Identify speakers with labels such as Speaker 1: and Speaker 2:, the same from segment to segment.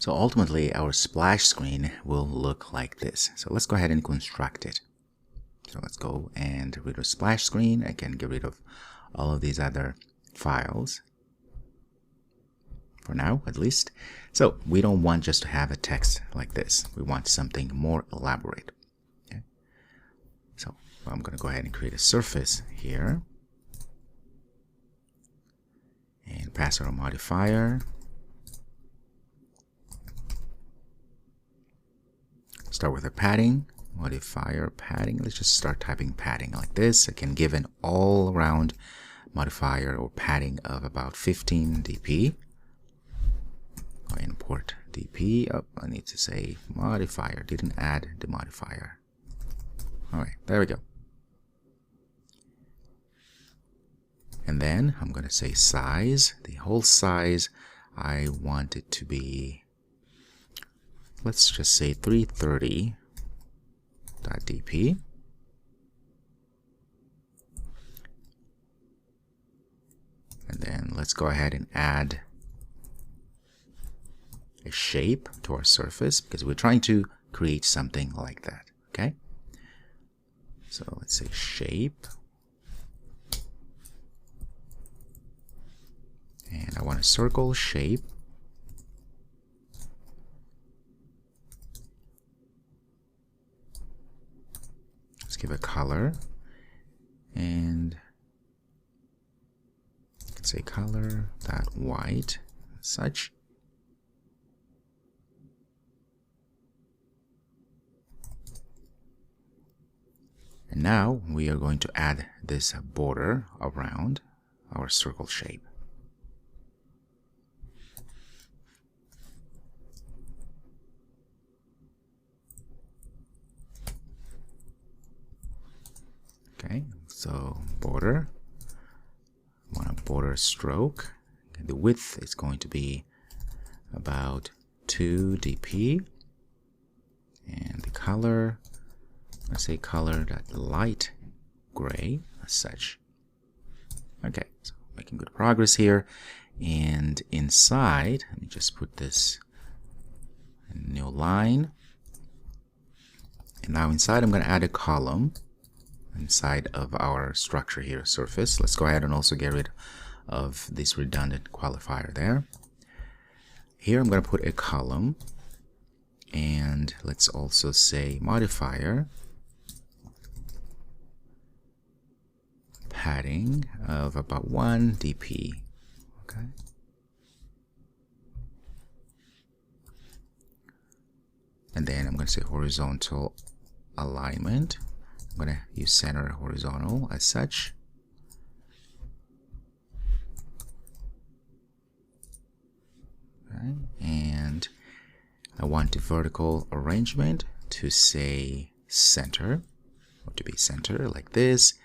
Speaker 1: So ultimately, our splash screen will look like this. So let's go ahead and construct it. So let's go and get rid of splash screen. I can get rid of all of these other files. For now, at least. So we don't want just to have a text like this. We want something more elaborate. Okay? So I'm going to go ahead and create a surface here. And pass our modifier. Start with a padding. Modifier padding. Let's just start typing padding like this. I can give an all-around modifier or padding of about 15 dp. I import dp. Oh, I need to say modifier. Didn't add the modifier. Alright, there we go. And then I'm going to say size. The whole size, I want it to be, let's just say 330.dp. And then let's go ahead and add a shape to our surface because we're trying to create something like that. Okay, so let's say shape, and I want a circle shape. Let's give a color, and let's say color that white as such. And now we are going to add this border around our circle shape. Okay, so border, I want a border stroke. The width is going to be about 2 dp, and the color, let's say color that light gray as such. Okay, so making good progress here. And inside, let me just put this new line. And now inside, I'm going to add a column inside of our structure here, surface. Let's go ahead and also get rid of this redundant qualifier there. Here, I'm going to put a column. And let's also say modifier. Padding of about 1 dp. Okay. And then I'm going to say horizontal alignment. I'm going to use center horizontal as such. Okay. And I want the vertical arrangement to say center, or to be center like this.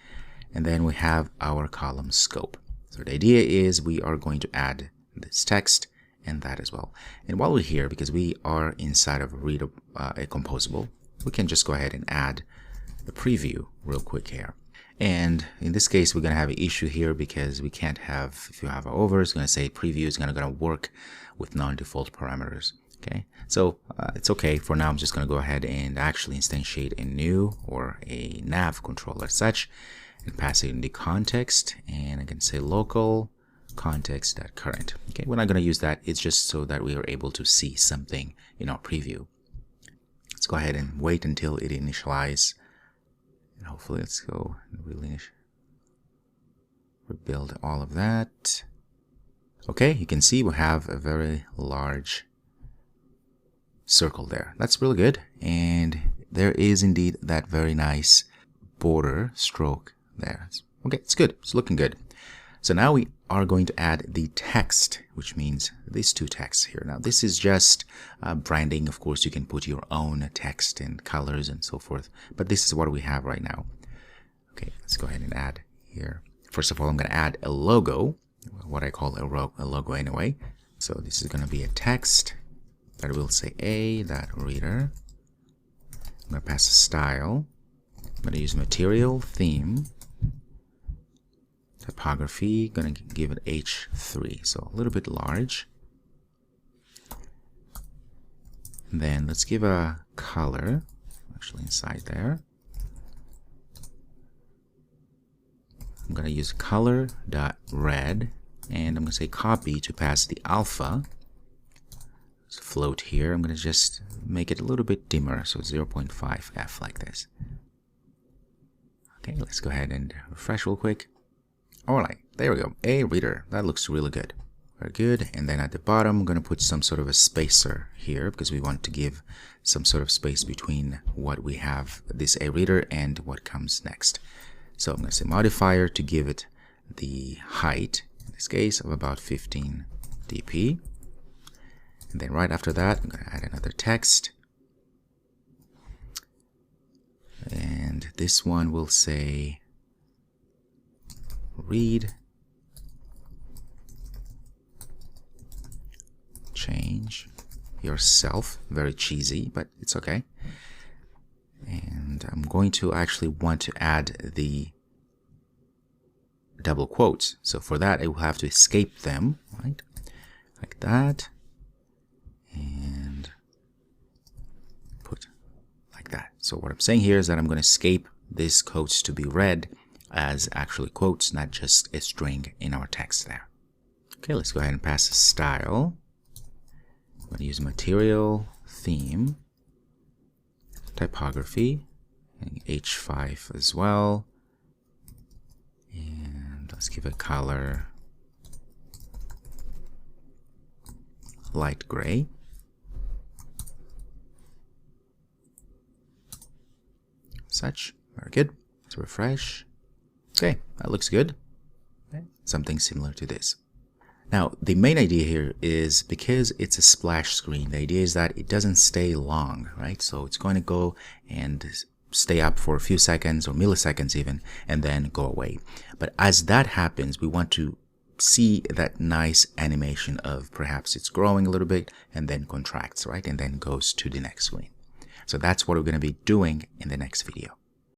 Speaker 1: And then we have our column scope. So the idea is we are going to add this text and that as well. And while we're here, because we are inside of a composable, we can just go ahead and add the preview real quick here. And in this case, we're going to have an issue here because we can't have, if you have an over, it's going to say preview is going to work with non-default parameters. Okay, so it's okay. For now, I'm just going to go ahead and actually instantiate a new or a nav controller as such, and pass it in the context, and I can say local context.current. Okay, we're not going to use that. It's just so that we are able to see something in our preview. Let's go ahead and wait until it initializes, and hopefully let's go and rebuild all of that. Okay, you can see we have a very large circle there. That's really good, and there is indeed that very nice border stroke there. Okay, it's good. It's looking good. So now we are going to add the text, which means these two texts here. Now this is just branding. Of course, you can put your own text and colors and so forth, but this is what we have right now. Okay, let's go ahead and add here. First of all, I'm going to add a logo, what I call a logo anyway. So this is going to be a text that will say a.reader. I'm going to pass a style. I'm going to use material, theme, typography, going to give it H3, so a little bit large. Then let's give a color, actually inside there. I'm going to use color.red, and I'm going to say copy to pass the alpha. Let's float here. I'm going to just make it a little bit dimmer, so 0.5f like this. Okay, let's go ahead and refresh real quick. Alright, there we go. A reader. That looks really good. Very good. And then at the bottom, I'm going to put some sort of a spacer here because we want to give some sort of space between what we have, this A reader, and what comes next. So I'm going to say modifier to give it the height, in this case, of about 15 dp. And then right after that, I'm going to add another text. And this one will say read change yourself. Very cheesy, but it's okay. And I'm going to actually want to add the double quotes. So for that, I will have to escape them, right? Like that. And put like that. So what I'm saying here is that I'm going to escape these quotes to be read as actually quotes, not just a string in our text there. Okay, let's go ahead and pass a style. I'm going to use material, theme, typography, and H5 as well. And let's give it color light gray. Such. Very good. Let's refresh. Okay, that looks good. Okay. Something similar to this. Now, the main idea here is because it's a splash screen, the idea is that it doesn't stay long, right? So it's going to go and stay up for a few seconds or milliseconds even, and then go away. But as that happens, we want to see that nice animation of perhaps it's growing a little bit and then contracts, right? And then goes to the next screen. So that's what we're going to be doing in the next video.